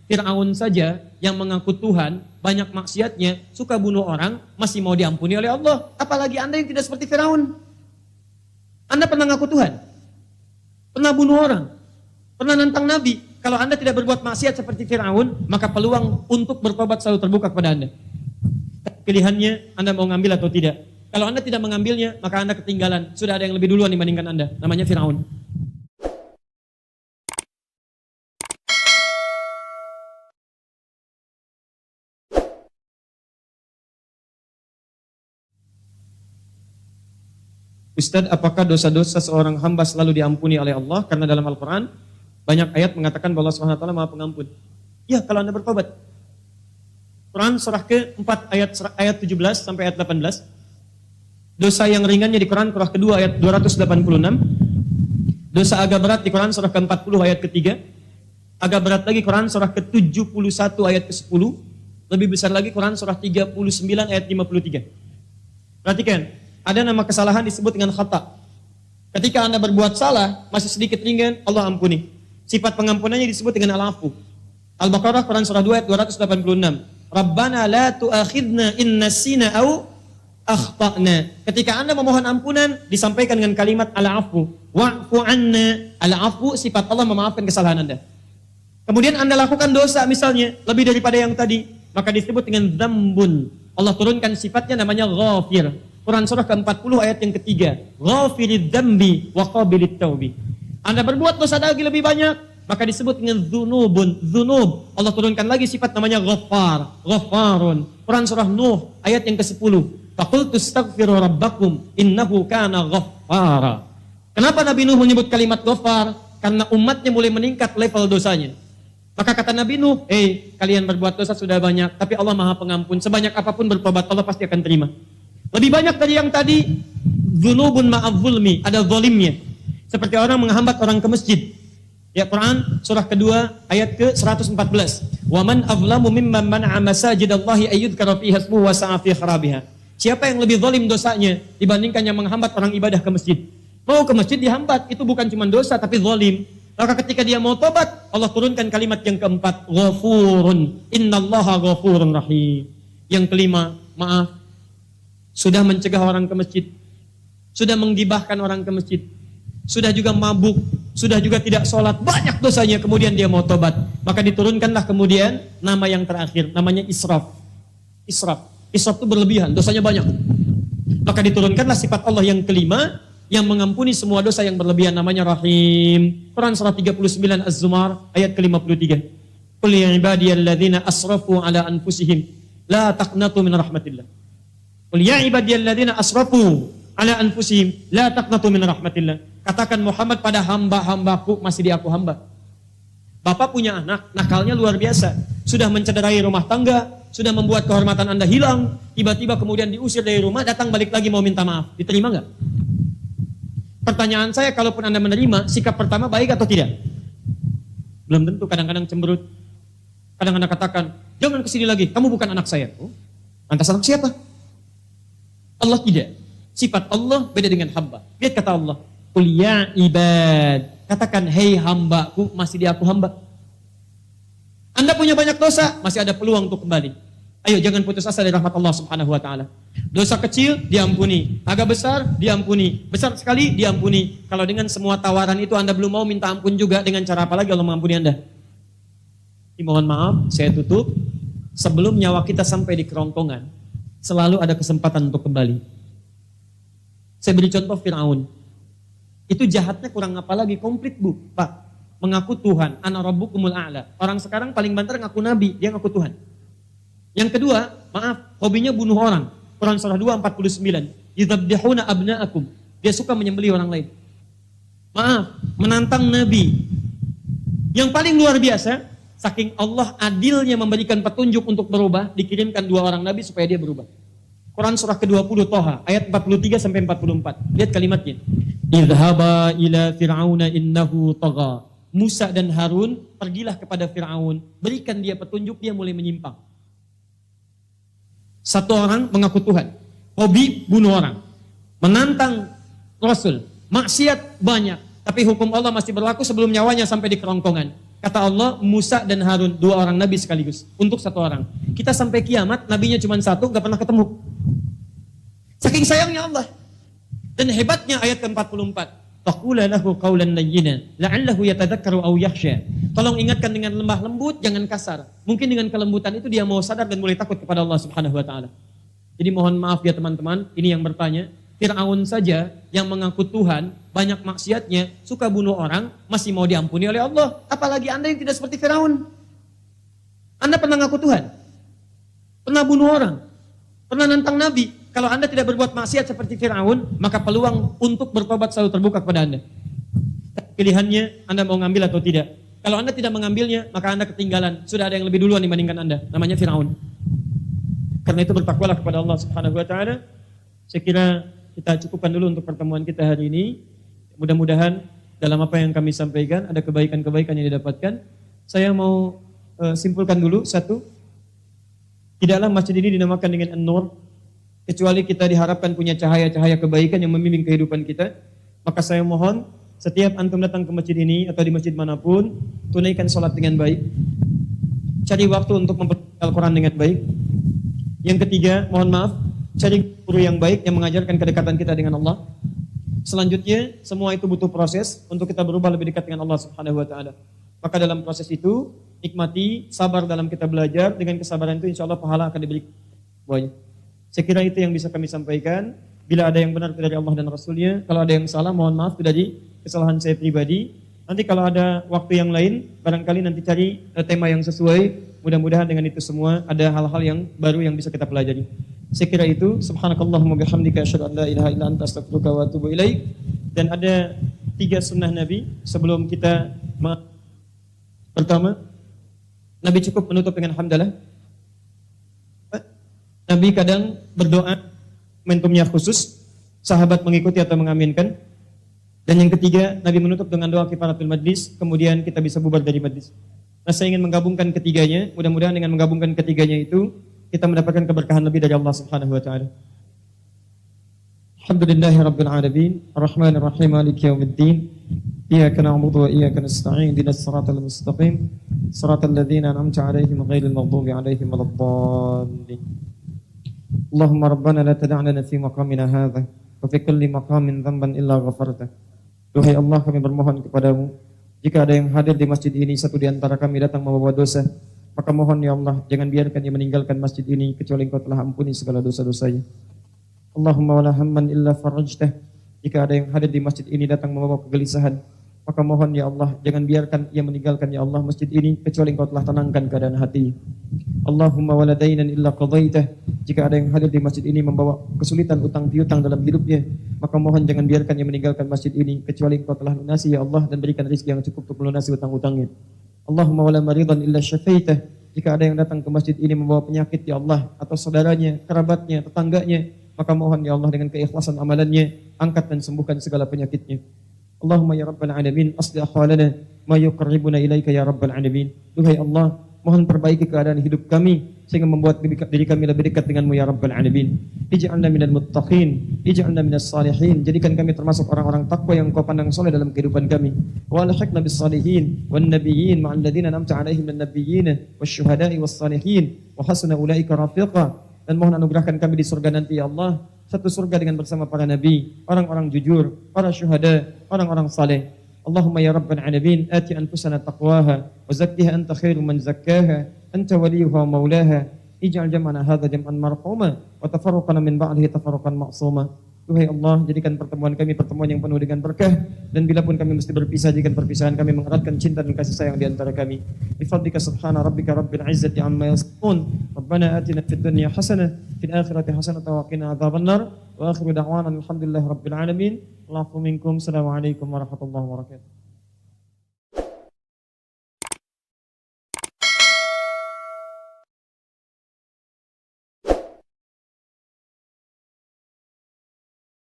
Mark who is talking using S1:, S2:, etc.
S1: Fir'aun saja yang mengaku Tuhan, banyak maksiatnya, suka bunuh orang, masih mau diampuni oleh Allah. Apalagi Anda yang tidak seperti Fir'aun. Anda pernah ngaku Tuhan? Pernah bunuh orang? Pernah nantang Nabi? Kalau Anda tidak berbuat maksiat seperti Fir'aun, maka peluang untuk bertobat selalu terbuka kepada Anda. Pilihannya Anda mau ngambil atau tidak. Kalau Anda tidak mengambilnya, maka Anda ketinggalan. Sudah ada yang lebih duluan dibandingkan Anda. Namanya Fir'aun. Ustaz, apakah dosa-dosa seorang hamba selalu diampuni oleh Allah? Karena dalam Al-Quran banyak ayat mengatakan bahwa Allah SWT Maha Pengampun. Ya, kalau Anda bertobat. Quran surah ke-4 ayat 17 sampai ayat 18. Dosa yang ringannya di Quran surah kedua ayat 286. Dosa agak berat di Quran surah ke-40 ayat ke-3. Agak berat lagi Quran surah ke-71 ayat ke-10. Lebih besar lagi Quran surah 39 ayat 53. Perhatikan. Ada nama kesalahan disebut dengan khata. Ketika Anda berbuat salah, masih sedikit ringan, Allah ampuni. Sifat pengampunannya disebut dengan al-afu. Al-Baqarah Quran surah 2 ayat 286. Rabbana la tu'akhidna in nasina au akhtana. Ketika Anda memohon ampunan, disampaikan dengan kalimat al-afu. Wa'fu anna. Al-afu sifat Allah memaafkan kesalahan Anda. Kemudian Anda lakukan dosa misalnya, lebih daripada yang tadi, maka disebut dengan dzambun. Allah turunkan sifatnya namanya ghafir. Quran surah ke-40 ayat yang ketiga. Ghafirid dzambi wa qabilit taubi. Anda berbuat dosa lagi lebih banyak, maka disebut dengan dzunubun. Dzunub. Allah turunkan lagi sifat namanya ghaffar, ghafarun. Quran surah Nuh ayat yang ke-10. Faqultu astaghfiru rabbakum innahu kana ghaffara. Kenapa Nabi Nuh menyebut kalimat ghaffar? Karena umatnya mulai meningkat level dosanya. Maka kata Nabi Nuh, kalian berbuat dosa sudah banyak, tapi Allah Maha Pengampun. Sebanyak apapun bertobat, Allah pasti akan terima. Lebih banyak dari yang tadi, dzunubun ma'adz-zulmi, ada zalimnya. Seperti orang menghambat orang ke masjid. Ya, Quran surah kedua ayat ke-114. Wa man azlamu mimman mana'a masajidallahi ayyudhkara fiha ismuhu wa sa'a fi kharabiha. Siapa yang lebih zalim dosanya dibandingkan yang menghambat orang ibadah ke masjid? Mau ke masjid dihambat, itu bukan cuma dosa tapi zalim. Maka ketika dia mau tobat, Allah turunkan kalimat yang keempat, ghafurun, innallaha ghafurun rahim. Yang kelima, maaf, sudah mencegah orang ke masjid, sudah menggibahkan orang ke masjid, sudah juga mabuk, sudah juga tidak sholat, banyak dosanya, kemudian dia mau tobat. Maka diturunkanlah kemudian nama yang terakhir, namanya israf. Israf itu berlebihan, dosanya banyak. Maka diturunkanlah sifat Allah yang kelima, yang mengampuni semua dosa yang berlebihan, namanya Rahim. Quran surah 39 Az-Zumar ayat ke-53. Qul ya ibadiyalladzina asrafu ala anfusihim la taqnatu min rahmatillah. Qul ya ibadiyalladzina asrafu ala anfusihim la taqnatu min rahmatillah. Katakan Muhammad pada hamba-hambaku, masih di aku hamba. Bapak punya anak, nakalnya luar biasa. Sudah mencederai rumah tangga, sudah membuat kehormatan Anda hilang, tiba-tiba kemudian diusir dari rumah, datang balik lagi mau minta maaf. Diterima enggak? Pertanyaan saya, kalaupun Anda menerima, sikap pertama baik atau tidak? Belum tentu, kadang-kadang cemberut. Kadang-kadang katakan, jangan kesini lagi, kamu bukan anak saya. Oh, lantas anak siapa? Allah tidak. Sifat Allah beda dengan hamba. Lihat kata Allah, qul ya ibad. Katakan, hei hambaku, masih di aku hamba. Anda punya banyak dosa, masih ada peluang untuk kembali. Ayo, jangan putus asa dari rahmat Allah Subhanahu wa taala. Dosa kecil diampuni, agak besar diampuni, besar sekali diampuni. Kalau dengan semua tawaran itu Anda belum mau minta ampun juga, dengan cara apa lagi Allah mengampuni Anda? Mohon maaf, saya tutup. Sebelum nyawa kita sampai di kerongkongan, selalu ada kesempatan untuk kembali. Saya beri contoh Fir'aun. Itu jahatnya kurang apa lagi, komplit bu, Pak. Mengaku Tuhan, ana rabbukumul a'la. Orang sekarang paling banter ngaku nabi, dia ngaku Tuhan. Yang kedua, maaf, hobinya bunuh orang. Quran surah 2 49. Yudzabbihuna abna'akum. Dia suka menyembelih orang lain. Maaf, menantang nabi. Yang paling luar biasa, saking Allah adilnya memberikan petunjuk untuk berubah, dikirimkan 2 orang nabi supaya dia berubah. Quran surah ke-20 Toha ayat 43 sampai 44. Lihat kalimatnya. Idhaba ila fir'auna innahu tagha. Musa dan Harun pergilah kepada Fir'aun, berikan dia petunjuk, dia mulai menyimpang. Satu orang mengaku Tuhan, hobi bunuh orang, menantang Rasul, maksiat banyak, tapi hukum Allah masih berlaku sebelum nyawanya sampai di kerongkongan. Kata Allah, Musa dan Harun, 2 orang nabi sekaligus, untuk 1 orang. Kita sampai kiamat, nabinya cuma 1, gak pernah ketemu. Saking sayangnya Allah. Dan hebatnya ayat ke-44. Taqula lahu qawlan layyina la'allahu yatadhakkaru aw yakhsha. Tolong ingatkan dengan lemah lembut, jangan kasar. Mungkin dengan kelembutan itu dia mau sadar dan mulai takut kepada Allah Subhanahu wa taala. Jadi mohon maaf ya teman-teman, ini yang bertanya, Fir'aun saja yang mengaku Tuhan, banyak maksiatnya, suka bunuh orang, masih mau diampuni oleh Allah. Apalagi Anda yang tidak seperti Fir'aun. Anda pernah ngaku Tuhan? Pernah bunuh orang? Pernah nantang Nabi? Kalau Anda tidak berbuat maksiat seperti Fir'aun, maka peluang untuk bertobat selalu terbuka kepada Anda. Pilihannya Anda mau ngambil atau tidak. Kalau Anda tidak mengambilnya, maka Anda ketinggalan. Sudah ada yang lebih duluan dibandingkan Anda, namanya Fir'aun. Karena itu bertakwalah kepada Allah Subhanahu wa taala. Saya kira kita cukupkan dulu untuk pertemuan kita hari ini. Mudah-mudahan dalam apa yang kami sampaikan ada kebaikan-kebaikan yang didapatkan. Saya mau simpulkan dulu satu. Tidaklah masjid ini dinamakan dengan An-Nur kecuali kita diharapkan punya cahaya-cahaya kebaikan yang membimbing kehidupan kita. Maka saya mohon setiap antum datang ke masjid ini atau di masjid manapun, tunaikan sholat dengan baik. Cari waktu untuk mempelajari Al-Quran dengan baik. Yang ketiga, mohon maaf, cari guru yang baik yang mengajarkan kedekatan kita dengan Allah. Selanjutnya, semua itu butuh proses untuk kita berubah lebih dekat dengan Allah Subhanahu wa taala. Maka dalam proses itu, nikmati, sabar dalam kita belajar. Dengan kesabaran itu insya Allah pahala akan diberi buahnya. Saya kira itu yang bisa kami sampaikan. Bila ada yang benar dari Allah dan Rasulnya, kalau ada yang salah mohon maaf, itu dari kesalahan saya pribadi. Nanti kalau ada waktu yang lain, barangkali nanti cari tema yang sesuai. Mudah-mudahan dengan itu semua ada hal-hal yang baru yang bisa kita pelajari. Saya kira itu. Subhanakallahumma bihamdika asyhadu an la ilaha illa anta astaghfiruka wa atubu ilaik. Dan ada 3 sunnah Nabi sebelum kita pertama, Nabi cukup menutup dengan hamdalah. Nabi kadang berdoa, momentumnya khusus, sahabat mengikuti atau mengaminkan. Dan yang ketiga, Nabi menutup dengan doa kifaratul majlis, kemudian kita bisa bubar dari majlis. Nah, saya ingin menggabungkan ketiganya, mudah-mudahan dengan menggabungkan ketiganya itu, kita mendapatkan keberkahan lebih dari Allah Subhanahu wa taala. Alhamdulillahirabbil alamin, arrahmanir rahim, maliki yaumiddin. Iyyaka na'budu wa iyyaka nasta'in, ihdinas siratal mustaqim, siratal ladzina an'amta 'alaihim ghairil maghdubi 'alaihim waladdallin. Allahumma rabbana la tada'na fi maqamina hadza wa fi kulli maqamin dhanban illa ghafarta. Duhai Allah, kami bermohon kepadamu, jika ada yang hadir di masjid ini, satu di antara kami datang membawa dosa, maka mohon ya Allah, jangan biarkan dia meninggalkan masjid ini kecuali Engkau telah ampuni segala dosa-dosanya. Allahumma wala hamman illa farajtah. Jika ada yang hadir di masjid ini datang membawa kegelisahan, maka mohon ya Allah, jangan biarkan ia meninggalkan ya Allah masjid ini kecuali Engkau telah tenangkan keadaan hati. Allahumma wala dainan illa qadaitah. Jika ada yang hadir di masjid ini membawa kesulitan utang piutang dalam hidupnya, maka mohon jangan biarkan ia meninggalkan masjid ini kecuali Engkau telah lunasi ya Allah dan berikan rezeki yang cukup untuk melunasi utang-utangnya. Allahumma wala maridan illa syafaitah. Jika ada yang datang ke masjid ini membawa penyakit ya Allah, atau saudaranya, kerabatnya, tetangganya, maka mohon ya Allah dengan keikhlasan amalannya, angkat dan sembuhkan segala penyakitnya. Allahumma ya Rabbal Alamin, aslih ahwalana ma yuqarribuna ilaika ya Rabbal Alamin. Duhai Allah, mohon perbaiki keadaan hidup kami sehingga membuat diri kami lebih dekat denganmu ya Rabbal Alamin. Ij'alna minal muttaqin, ij'alna minas salihin. Jadikan kami termasuk orang-orang takwa yang Engkau pandang soleh dalam kehidupan kami. Wa alhiqna bis salihin wan nabiyyin ma'al ladzina an'amta 'alaihim minan nabiyyin wasyuhada'i was salihin wa hasuna ulaika rafiqa. Dan mohon anugerahkan kami di surga nanti ya Allah, satu surga dengan bersama para nabi, orang-orang jujur, para syuhada, orang-orang saleh. Allahumma ya Rabbal Alamin, ati anfusana taqwaha wa zakkiha anta khairu man zakkaha, anta waliyuha wa maulaha. Ij'al jam'ana hadza jam'an marhuma wa tafarruqana min ba'dihi tafarruqan ma'suma. Duhai Allah, jadikan pertemuan kami pertemuan yang penuh dengan berkah, dan bila pun kami mesti berpisah, jadikan perpisahan kami mengeratkan cinta dan kasih sayang di antara kami. Bi fadlika subhana rabbika rabbil izzati amma yasifun. Rabbana atina fid dunya hasanah fil akhirati hasanah wa qina adzabannar. Wa akhiru da'wana alhamdulillahi rabbil alamin. Allahu minkum. Assalamualaikum warahmatullahi wabarakatuh.